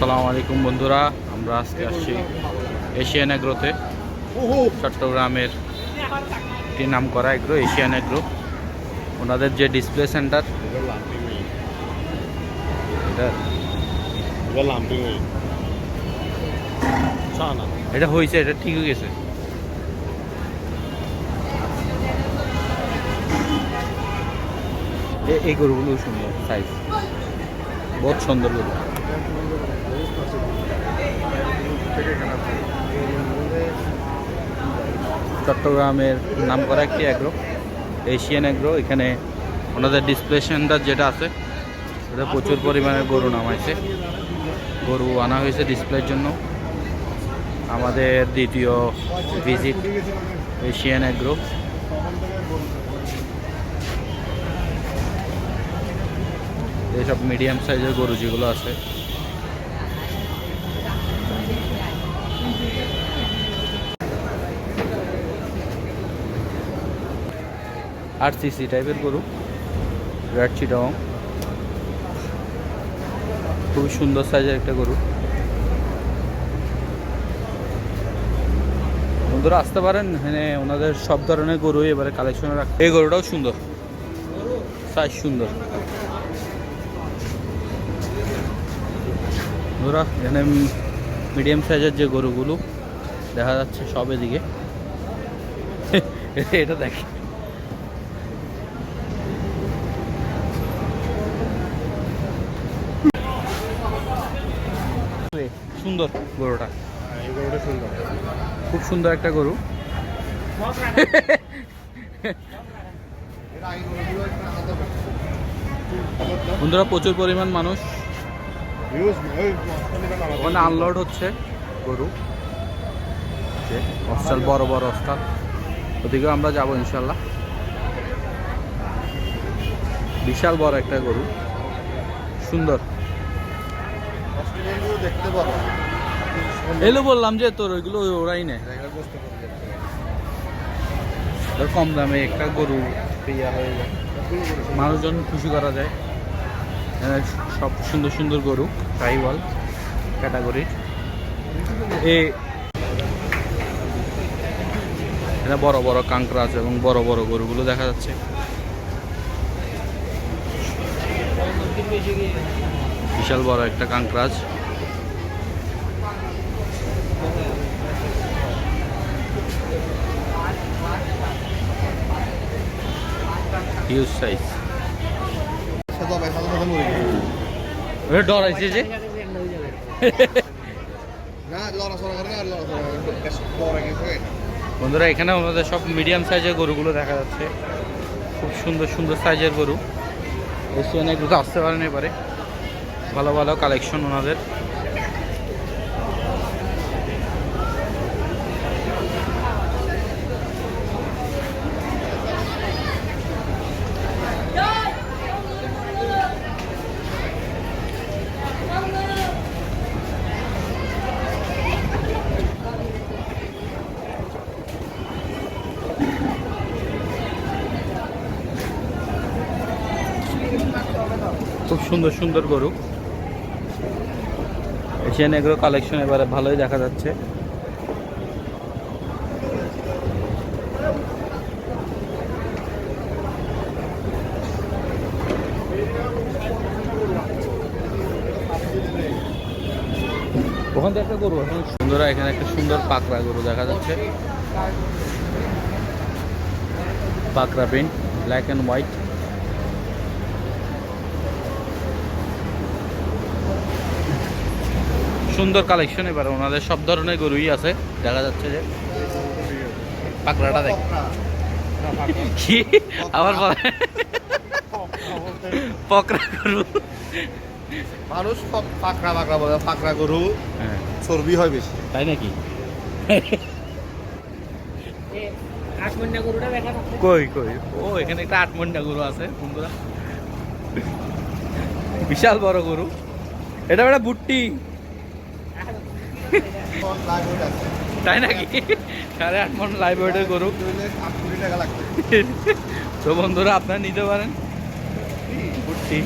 আসসালামু আলাইকুম বন্ধুরা, আমরা আজকে আসছি এশিয়ান এগ্রোতে। চট্টগ্রামের একটি নাম করা এগ্রো এশিয়ান এগ্রো। ওনাদের যে ডিসপ্লে সেন্টার এটা হয়েছে, এটা ঠিক হয়ে গেছে। এই গরুগুলো সুন্দর, সাইজ বহুত সুন্দর গরু। চট্টগ্রামের নাম করা একটি এগ্রো এশিয়ান এগ্রো। এখানে ওনাদের ডিসপ্লে সেন্টার যেটা আছে ওটা প্রচুর পরিমাণে গরু নামাইছে, গরু আনা হয়েছে ডিসপ্লের জন্য। আমাদের দ্বিতীয় ভিজিট এশিয়ান এগ্রো। এইসব মিডিয়াম সাইজের গরু যেগুলো আছে আরসিসি টাইপের গরু, রেড চিটাং, খুবই সুন্দর সাইজের একটা গরু। বন্ধুরা আসতে পারেন, এখানে ওনাদের সব ধরনের গরু এবারে কালেকশনে রাখ। এই গরুটাও সুন্দর, সাইজ সুন্দর। বন্ধুরা এখানে মিডিয়াম সাইজের যে গরুগুলো দেখা যাচ্ছে সব এদিকে। এটা দেখি, সুন্দর গরুটা, সুন্দর, খুব সুন্দর একটা গরু। বন্ধুরা প্রচুর পরিমাণ মানুষ, ওখানে আনলোড হচ্ছে গরু, অস্টাল বড় বড় অস্টাল, ওদিকেও আমরা যাবো ইনশাল্লাহ। বিশাল বড় একটা গরু, সুন্দর। এলো বললাম যে তোর ওইগুলো ওরাই নেয়, কম দামে একটা গরু পেয়া হয়ে যায়, মানুষজন খুশি করা যায়। সব সুন্দর সুন্দর গরু ট্রাইবাল ক্যাটাগরির। এটা বড় বড় কাঁকড়া আছে এবং বড় বড় গরুগুলো দেখা যাচ্ছে। বিশাল বড় একটা কাঁকড়াজ, হিউজ সাইজ। ডরাইছে যে বন্ধুরা, এখানে আমাদের সব মিডিয়াম সাইজের গরুগুলো দেখা যাচ্ছে, খুব সুন্দর সুন্দর সাইজের গরু। এশিয়ান এগ্রোতে আসতে পারেন এবারে, ভালো ভালো কালেকশন ওনাদের। খুব সুন্দর সুন্দর গরু, এশিয়ান এগ্রো কালেকশন এবারে ভালোই দেখা যাচ্ছে। ওখান থেকে একটা গরু সুন্দর, এখানে একটা সুন্দর পাকড়া গরু দেখা যাচ্ছে, পাকড়া প্রিন্ট, ব্ল্যাক অ্যান্ড হোয়াইট। সুন্দর কালেকশন এবার ওনাদের, সব ধরনের গরুই আছে দেখা যাচ্ছে। যে পাকড়াটা দেখ কি আবার পকড়া গরু, মানুষ পাকড়া পাকড়া বলে, পাকড়া গরু চর্বি হয় বেশি, তাই নাকি? কই কই, ও এখানে একটা 8 মণটা গরু আছে বন্ধুরা, বিশাল বড় গরু। এটা একটা বুট্টি, তাই নাকি? 8.5 মণ লাইভ ওয়েটের গরু। তো বন্ধুরা আপনারা নিতে পারেন বুট্টি,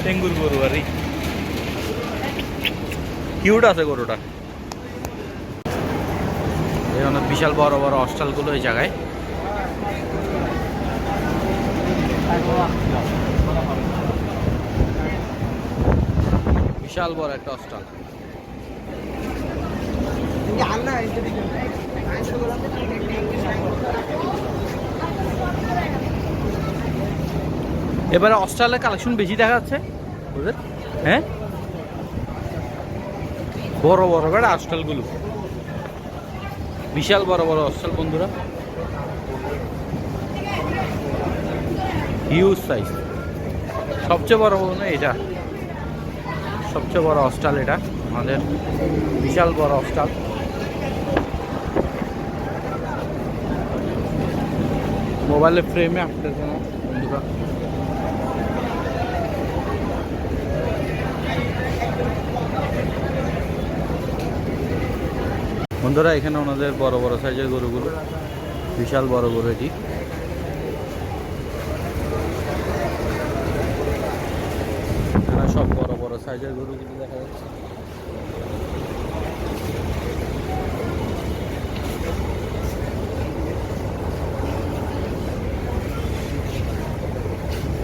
টেঙ্গুর গরু আর কিউট আছে গরুটা। এই অনেক বিশাল বড় বড় অস্টালগুলো এই জায়গায়। বিশাল বড় একটা অস্টাল। এবারে অস্ট্রেলিয়ার কালেকশন বেশি দেখা যাচ্ছে ওদের। হ্যাঁ, বড় বড় বেড়া অস্ট্রালগুলো, বিশাল বড় বড় অস্ট্রাল বন্ধুরা, হিউজ সাইজ। সবচেয়ে বড় বড় না এটা, সবচেয়ে বড় অস্ট্রাল এটা আমাদের, বিশাল বড় অস্ট্রাল। মোবাইলের ফ্রেমে আসতেছে না বন্ধুরা। বন্ধুরা এখানে ওনাদের বড় বড় সাইজের গরুগুলো, বিশাল বড় গরু এটি। এখানে সব বড় বড় সাইজের গরুগুলো দেখা যাচ্ছে।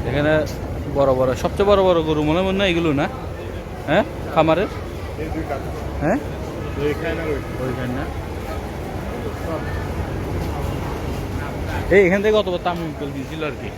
এখানে বড় বড়, সবচেয়ে বড় বড় গরু মনে মনে হয় এগুলো না? হ্যাঁ, খামারের। হ্যাঁ, ওইখানে না। এই এখান থেকে কত তামিম দিয়েছিল আর কি।